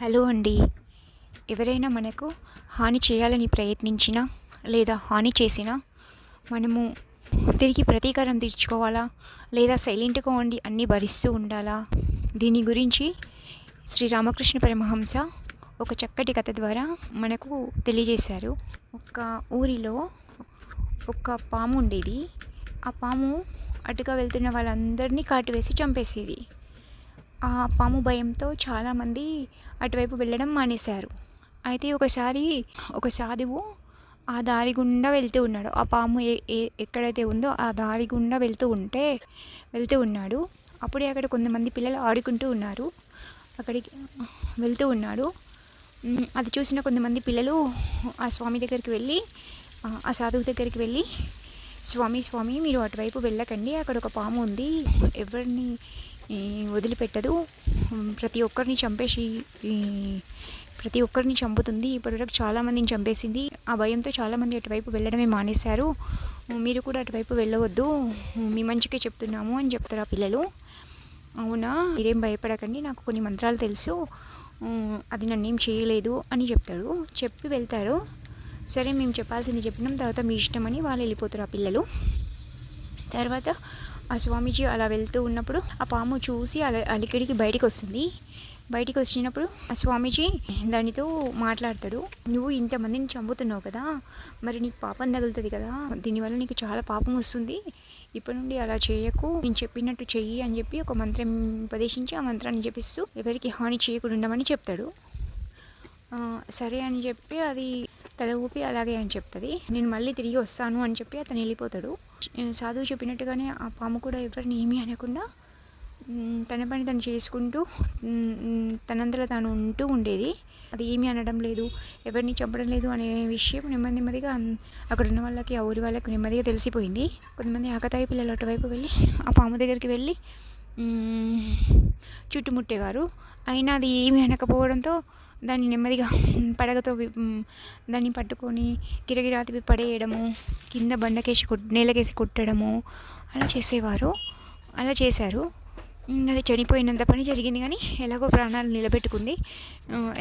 Hello అండి. ఎవరైనా మనకు హాని చేయాలని ప్రయత్నించినా లేదా హాని చేసినా మనము తిరిగి ప్రతీకారం తీర్చుకోవాలా లేదా సైలెంట్గా ఉండి అన్నీ భరిస్తూ ఉండాలా? దీని గురించి శ్రీరామకృష్ణ పరమహంస ఒక చక్కటి కథ ద్వారా మనకు తెలియజేశారు. ఒక ఊరిలో ఒక పాము ఉండేది. ఆ పాము అటుగా వెళ్తున్న వాళ్ళందరినీ కాటువేసి చంపేసేది. ఆ పాము భయంతో చాలామంది అటువైపు వెళ్ళడం మానేశారు. అయితే ఒకసారి ఒక సాధువు ఆ దారి గుండా వెళ్తూ ఉన్నాడు. ఆ పాము ఎక్కడైతే ఉందో ఆ దారి గుండా వెళ్తూ ఉన్నాడు. అప్పుడే అక్కడ కొంతమంది పిల్లలు ఆడుకుంటూ ఉన్నారు. అక్కడికి వెళ్తూ ఉన్నాడు. అది చూసిన కొంతమంది పిల్లలు ఆ స్వామి దగ్గరికి వెళ్ళి ఆ సాధువు దగ్గరికి వెళ్ళి, స్వామి మీరు అటువైపు వెళ్ళకండి, అక్కడ ఒక పాము ఉంది, ఎవరిని వదిలిపెట్టదు, ప్రతి ఒక్కరిని చంపుతుంది, ఇప్పటివరకు చాలామందిని చంపేసింది. ఆ భయంతో చాలామంది అటువైపు వెళ్ళడమే మానేశారు. మీరు కూడా అటువైపు వెళ్ళవద్దు, మీ మంచికే చెప్తున్నాము అని చెప్తారు ఆ పిల్లలు. అవునా, మీరేం భయపడకండి, నాకు కొన్ని మంత్రాలు తెలుసు, అది నన్నేం చేయలేదు అని చెప్తాడు. చెప్పి వెళ్తారు. సరే, మేము చెప్పాల్సింది చెప్పినాం, తర్వాత మీ ఇష్టం అని వాళ్ళు వెళ్ళిపోతారు ఆ పిల్లలు. తర్వాత ఆ స్వామీజీ అలా వెళ్తూ ఉన్నప్పుడు ఆ పాము చూసి అలికిడికి బయటికి వస్తుంది. బయటికి వచ్చినప్పుడు ఆ స్వామీజీ దానితో మాట్లాడతాడు. నువ్వు ఇంతమందిని చంపుతున్నావు కదా, మరి నీకు పాపం తగులుతుంది కదా, దీనివల్ల నీకు చాలా పాపం వస్తుంది, ఇప్పటి నుండి అలా చేయకు, నేను చెప్పినట్టు చెయ్యి అని చెప్పి ఒక మంత్రం ఉపదేశించి ఆ మంత్రాన్ని జపిస్తూ ఎవరికి హాని చేయకుండా ఉండమని చెప్తాడు. సరే అని చెప్పి అది తల ఊపి అలాగే అని చెప్తుంది. నేను మళ్ళీ తిరిగి వస్తాను అని చెప్పి అతను వెళ్ళిపోతాడు. సాధువు చెప్పినట్టుగానే ఆ పాము కూడా ఎవరిని ఏమీ అనకుండా తన పని తను చేసుకుంటూ తనంతలో తాను ఉంటూ ఉండేది. అది ఏమీ అనడం లేదు, ఎవరిని చంపడం లేదు అనే విషయం నెమ్మదిగా అక్కడ ఉన్న వాళ్ళకి, ఆ ఊరి వాళ్ళకి నెమ్మదిగా తెలిసిపోయింది. కొంతమంది ఆకతాయి పిల్లలు అటువైపు వెళ్ళి ఆ పాము దగ్గరికి వెళ్ళి చుట్టుముట్టేవారు. అయినా అది ఏమీ అనకపోవడంతో దాన్ని నెమ్మదిగా పడగతో దాన్ని పట్టుకొని గిరగిరా తిప్పి పడేయడము, కింద బండకేసి నేలకేసి కొట్టడము అలా చేశారు. అది చనిపోయినంత పని జరిగింది, కానీ ఎలాగో ప్రాణాలు నిలబెట్టుకుంది,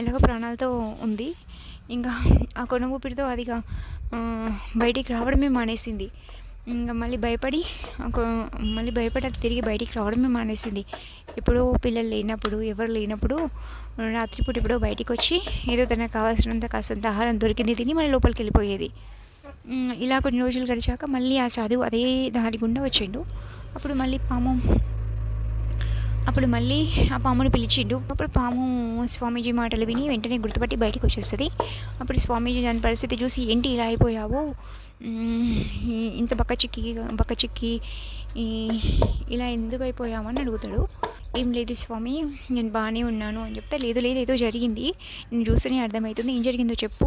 ఎలాగో ప్రాణాలతో ఉంది. ఇంకా ఆ కొన ఊపిరితో అదిగా బయటికి రావడమే మానేసింది. ఇంకా మళ్ళీ భయపడి అది తిరిగి బయటికి రావడమే మానేసింది. ఎప్పుడో పిల్లలు లేనప్పుడు, ఎవరు లేనప్పుడు రాత్రిపూట ఎప్పుడో బయటికి వచ్చి ఏదో తనకు కావాల్సినంత కాస్తంత ఆహారం దొరికింది తిని మళ్ళీ లోపలికి వెళ్ళిపోయేది. ఇలా కొన్ని రోజులు గడిచాక మళ్ళీ ఆ సాధువు అదే దారి గుండా వచ్చిండు. అప్పుడు మళ్ళీ ఆ పాముని పిలిచిండు. అప్పుడు పాము స్వామీజీ మాటలు విని వెంటనే గుర్తుపట్టి బయటకు వచ్చేస్తుంది. అప్పుడు స్వామీజీ దాని పరిస్థితి చూసి, ఏంటి ఇలా అయిపోయావు, ఇంత బక్కచిక్కి ఇలా ఎందుకు అయిపోయావు అని అడుగుతాడు. ఏం లేదు స్వామి, నేను బాగానే ఉన్నాను అని చెప్తే, లేదు ఏదో జరిగింది, నేను చూస్తేనే అర్థమవుతుంది, ఏం జరిగిందో చెప్పు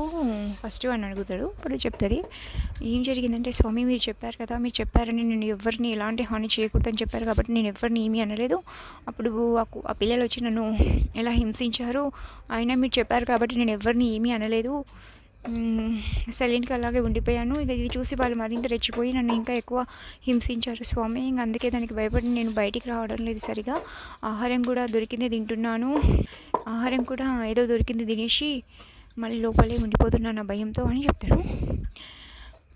ఫస్ట్ అని అడుగుతాడు. అప్పుడు చెప్తుంది. ఏం జరిగిందంటే, స్వామి మీరు చెప్పారని నేను ఎవరిని ఎలాంటి హాని చేయకూడదని చెప్పారు కాబట్టి నేను ఎవరిని ఏమీ అనలేదు. అప్పుడు ఆ పిల్లలు వచ్చి నన్ను ఎలా హింసించారు, అయినా మీరు చెప్పారు కాబట్టి నేను ఎవరిని ఏమీ అనలేదు, సైలెంట్గా అలాగే ఉండిపోయాను. ఇక ఇది చూసి వాళ్ళు మరింత రెచ్చిపోయి నన్ను ఇంకా ఎక్కువ హింసించారు స్వామి. ఇంకా అందుకే దానికి భయపడి నేను బయటికి రావడం లేదు సరిగా, ఆహారం కూడా దొరికింది తింటున్నాను, ఆహారం కూడా ఏదో దొరికింది తినేసి మళ్ళీ లోపలే ఉండిపోతున్నాను భయంతో అని చెప్తాడు.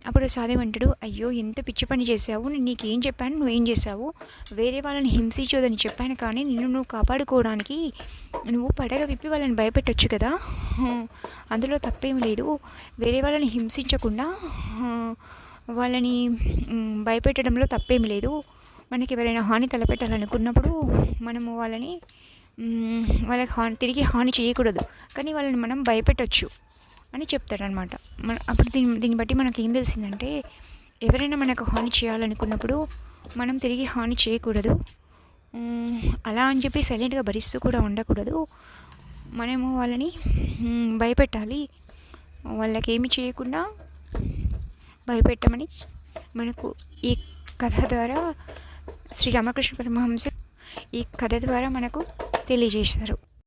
అప్పుడు సాధువు అంటాడు, అయ్యో ఎంత పిచ్చి పని చేసావు, నేను నీకేం చెప్పాను, నువ్వేం చేసావు, వేరే వాళ్ళని హింసించొద్దని చెప్పాను, కానీ నువ్వు కాపాడుకోవడానికి నువ్వు పడగ విప్పి వాళ్ళని భయపెట్టొచ్చు కదా, అందులో తప్పేం లేదు, వేరే వాళ్ళని హింసించకుండా వాళ్ళని భయపెట్టడంలో తప్పేమి లేదు. మనకి ఎవరైనా హాని తలపెట్టాలనుకున్నప్పుడు మనము వాళ్ళకి తిరిగి హాని చేయకూడదు, కానీ వాళ్ళని మనం భయపెట్టొచ్చు అని చెప్తాడనమాట. అప్పుడు దీన్ని బట్టి మనకి ఏం తెలిసిందంటే, ఎవరైనా మనకు హాని చేయాలనుకున్నప్పుడు మనం తిరిగి హాని చేయకూడదు, అలా అని చెప్పి సైలెంట్గా భరిస్తూ కూడా ఉండకూడదు, మనము వాళ్ళని భయపెట్టాలి, వాళ్ళకి ఏమి చేయకుండా భయపెట్టమని మనకు ఈ కథ ద్వారా శ్రీరామకృష్ణ పరమహంస ఈ కథ ద్వారా మనకు తెలియజేశారు.